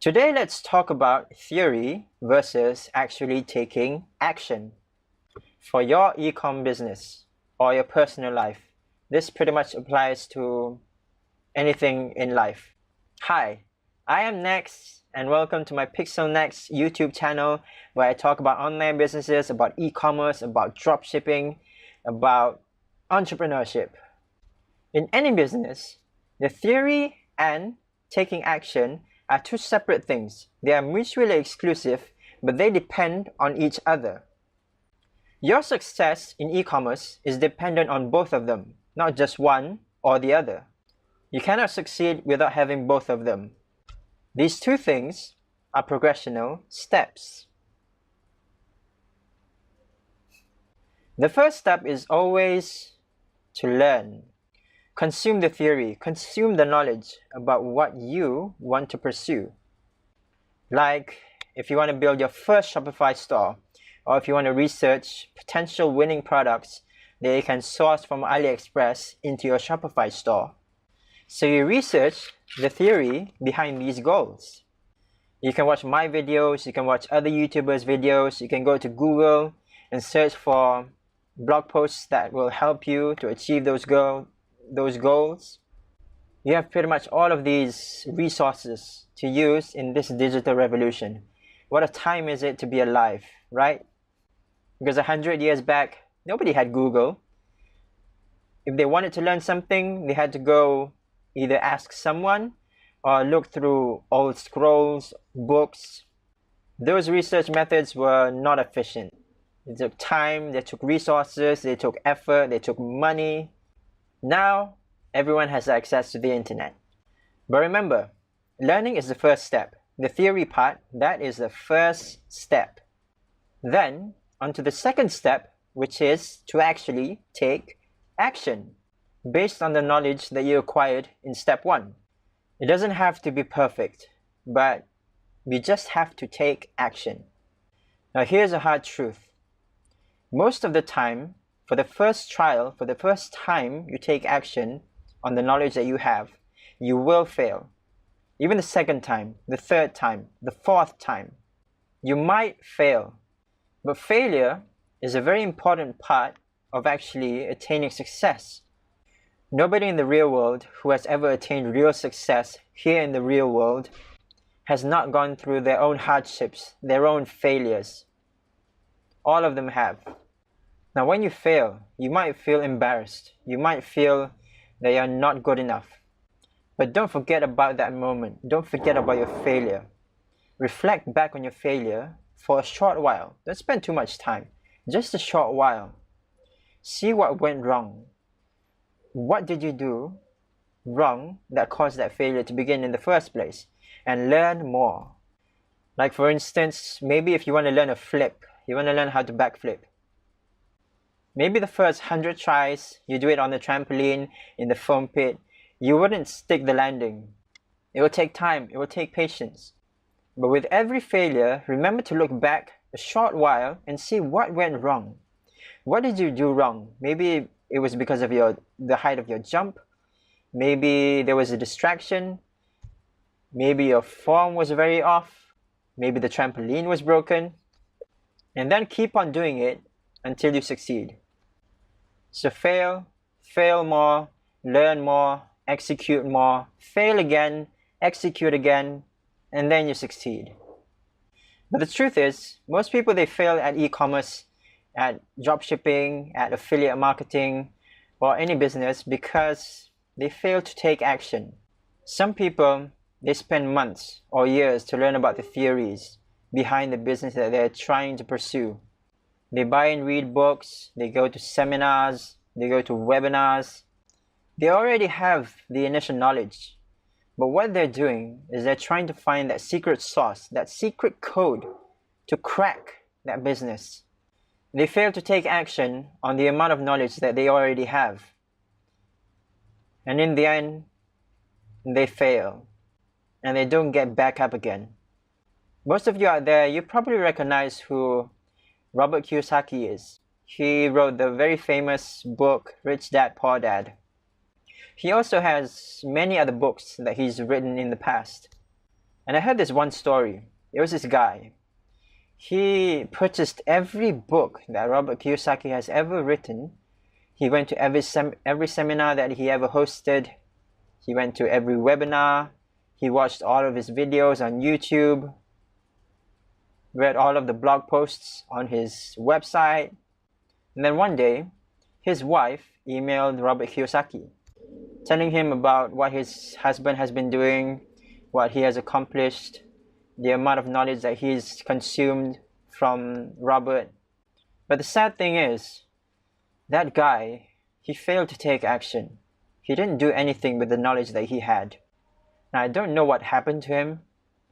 Today, let's talk about theory versus actually taking action. For your e-com business or your personal life, this pretty much applies to anything in life. Hi, I am Nex, and welcome to my Pixel Nex YouTube channel, where I talk about online businesses, about e-commerce, about dropshipping, about entrepreneurship. In any business, the theory and taking action are two separate things. They are mutually exclusive, but they depend on each other. Your success in e-commerce is dependent on both of them, not just one or the other. You cannot succeed without having both of them. These two things are progressional steps. The first step is always to learn. Consume the theory, consume the knowledge about what you want to pursue. Like if you want to build your first Shopify store, or if you want to research potential winning products that you can source from AliExpress into your Shopify store. So you research the theory behind these goals. You can watch my videos, you can watch other YouTubers' videos, you can go to Google and search for blog posts that will help you to achieve those goals. You have pretty much all of these resources to use in this digital revolution. What a time is it to be alive, right? Because 100 years back, nobody had Google. If they wanted to learn something, they had to go either ask someone or look through old scrolls, books. Those research methods were not efficient. It took time, they took resources, they took effort, they took money. Now, everyone has access to the internet. But remember, learning is the first step. The theory part, that is the first step. Then, onto the second step, which is to actually take action based on the knowledge that you acquired in step 1. It doesn't have to be perfect, but we just have to take action. Now, here's a hard truth. Most of the time, for the first time you take action on the knowledge that you have, you will fail. Even the second time, the third time, the fourth time, you might fail. But failure is a very important part of actually attaining success. Nobody in the real world who has ever attained real success here in the real world has not gone through their own hardships, their own failures. All of them have. Now, when you fail, you might feel embarrassed. You might feel that you're not good enough. But don't forget about that moment. Don't forget about your failure. Reflect back on your failure for a short while. Don't spend too much time. Just a short while. See what went wrong. What did you do wrong that caused that failure to begin in the first place? And learn more. Like for instance, maybe if you want to learn a flip, you want to learn how to backflip. Maybe the first 100 tries, you do it on the trampoline, in the foam pit, you wouldn't stick the landing. It will take time, it will take patience. But with every failure, remember to look back a short while and see what went wrong. What did you do wrong? Maybe it was because of the height of your jump. Maybe there was a distraction. Maybe your form was very off. Maybe the trampoline was broken. And then keep on doing it until you succeed. So fail more, learn more, execute more, fail again, execute again, and then you succeed. But the truth is, most people, they fail at e-commerce, at dropshipping, at affiliate marketing, or any business because they fail to take action. Some people, they spend months or years to learn about the theories behind the business that they're trying to pursue. They buy and read books, they go to seminars, they go to webinars. They already have the initial knowledge. But what they're doing is they're trying to find that secret sauce, that secret code to crack that business. They fail to take action on the amount of knowledge that they already have. And in the end, they fail. And they don't get back up again. Most of you out there, you probably recognize who Robert Kiyosaki is. He wrote the very famous book, Rich Dad, Poor Dad. He also has many other books that he's written in the past. And I heard this one story. There was this guy. He purchased every book that Robert Kiyosaki has ever written. He went to every seminar that he ever hosted. He went to every webinar. He watched all of his videos on YouTube. Read all of the blog posts on his website. And then one day, his wife emailed Robert Kiyosaki, telling him about what his husband has been doing, what he has accomplished, the amount of knowledge that he's consumed from Robert. But the sad thing is, that guy, he failed to take action. He didn't do anything with the knowledge that he had. Now, I don't know what happened to him.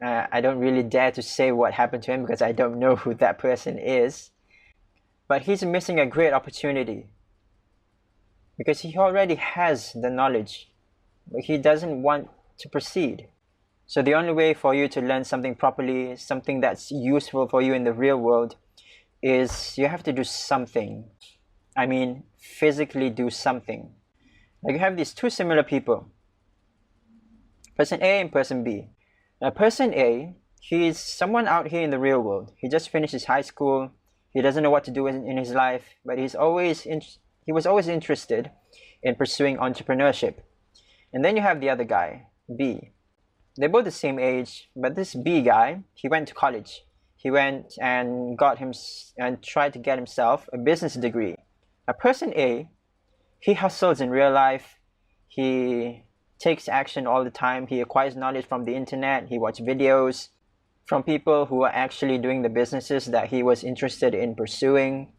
I don't really dare to say what happened to him because I don't know who that person is. But he's missing a great opportunity because he already has the knowledge, but he doesn't want to proceed. So the only way for you to learn something properly, something that's useful for you in the real world, is you have to do something. I mean, physically do something. Like you have these two similar people, person A and person B. Now, person A, he's someone out here in the real world. He just finished his high school. He doesn't know what to do in his life, but he was always interested in pursuing entrepreneurship. And then you have the other guy, B. They're both the same age, but this B guy, he went to college. He went and tried to get himself a business degree. Now, person A, he hustles in real life. He takes action all the time. He acquires knowledge from the internet. He watches videos from people who are actually doing the businesses that he was interested in pursuing.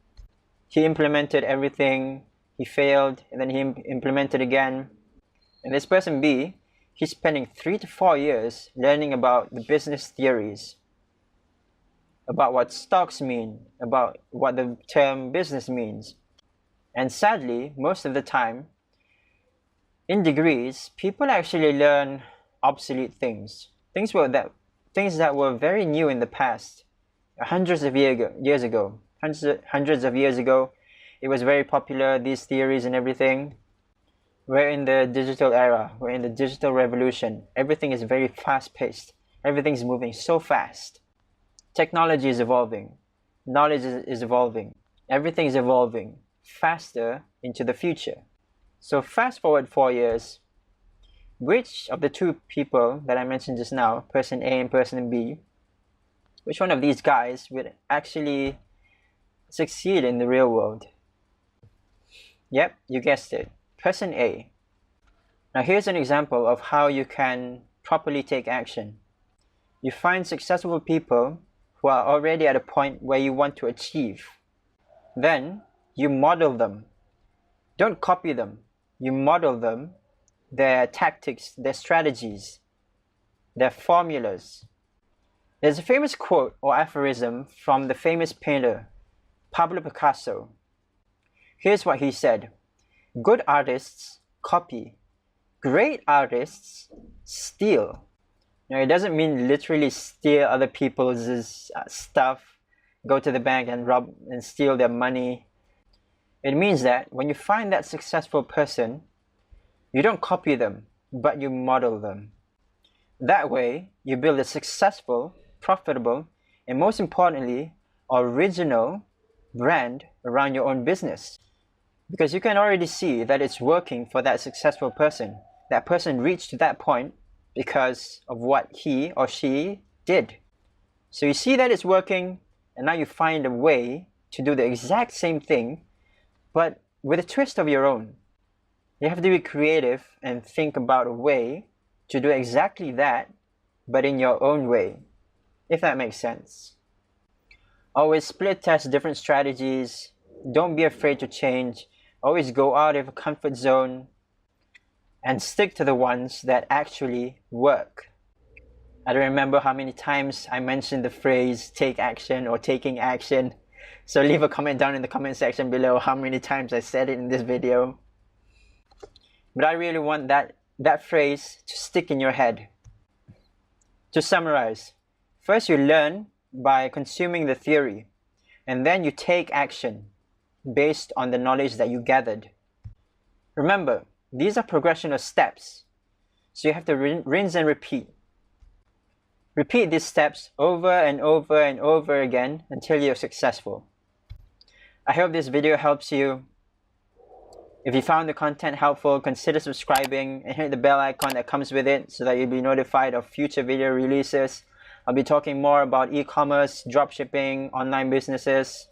He implemented everything. He failed, and then he implemented again. And this person B, he's spending 3 to 4 years learning about the business theories, about what stocks mean, about what the term business means. And sadly, most of the time, in degrees, people actually learn obsolete things. Things that were very new in the past, hundreds of years ago. It was very popular, these theories and everything. We're in the digital era. We're in the digital revolution. Everything is very fast-paced. Everything's moving so fast. Technology is evolving. Knowledge is evolving. Everything is evolving faster into the future. So fast forward 4 years. Which of the two people that I mentioned just now, person A and person B, which one of these guys would actually succeed in the real world? Yep, you guessed it. Person A. Now here's an example of how you can properly take action. You find successful people who are already at a point where you want to achieve. Then you model them. Don't copy them. You model them, their tactics, their strategies, their formulas. There's a famous quote or aphorism from the famous painter, Pablo Picasso. Here's what he said: "Good artists copy. Great artists steal." Now, it doesn't mean literally steal other people's stuff, go to the bank and rob and steal their money. It means that when you find that successful person, you don't copy them, but you model them. That way, you build a successful, profitable, and most importantly, original brand around your own business. Because you can already see that it's working for that successful person. That person reached that point because of what he or she did. So you see that it's working, and now you find a way to do the exact same thing, but with a twist of your own. You have to be creative and think about a way to do exactly that, but in your own way, if that makes sense. Always split test different strategies. Don't be afraid to change. Always go out of your comfort zone and stick to the ones that actually work. I don't remember how many times I mentioned the phrase take action or taking action. So leave a comment down in the comment section below how many times I said it in this video. But I really want that phrase to stick in your head. To summarize, first you learn by consuming the theory, and then you take action based on the knowledge that you gathered. Remember, these are progression of steps, so you have to rinse and repeat. Repeat these steps over and over and over again until you're successful. I hope this video helps you. If you found the content helpful, consider subscribing and hit the bell icon that comes with it so that you'll be notified of future video releases. I'll be talking more about e-commerce, dropshipping, online businesses.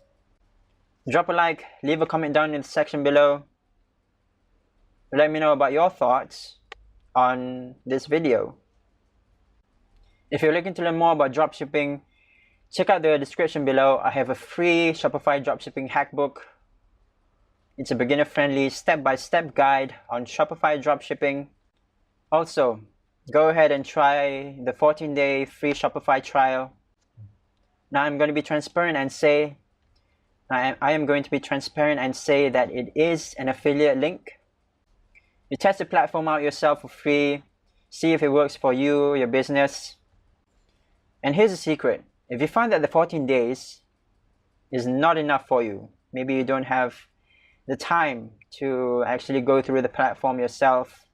Drop a like, leave a comment down in the section below. Let me know about your thoughts on this video. If you're looking to learn more about dropshipping, check out the description below. I have a free Shopify Dropshipping Hackbook. It's a beginner-friendly step-by-step guide on Shopify dropshipping. Also, go ahead and try the 14-day free Shopify trial. Now I'm going to be transparent and say, that it is an affiliate link. You test the platform out yourself for free. See if it works for you, your business. And here's the secret. If you find that the 14 days is not enough for you, maybe you don't have the time to actually go through the platform yourself,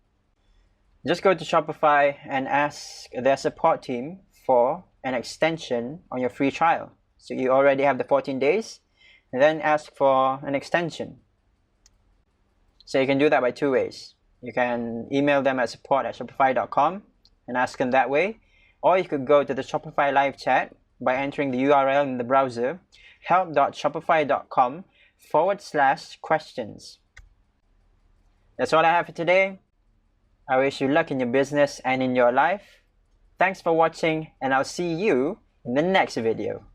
just go to Shopify and ask their support team for an extension on your free trial. So you already have the 14 days, and then ask for an extension. So you can do that by two ways. You can email them at support@shopify.com and ask them that way, or you could go to the Shopify live chat by entering the URL in the browser, help.shopify.com/questions. That's all I have for today. I wish you luck in your business and in your life. Thanks for watching, and I'll see you in the next video.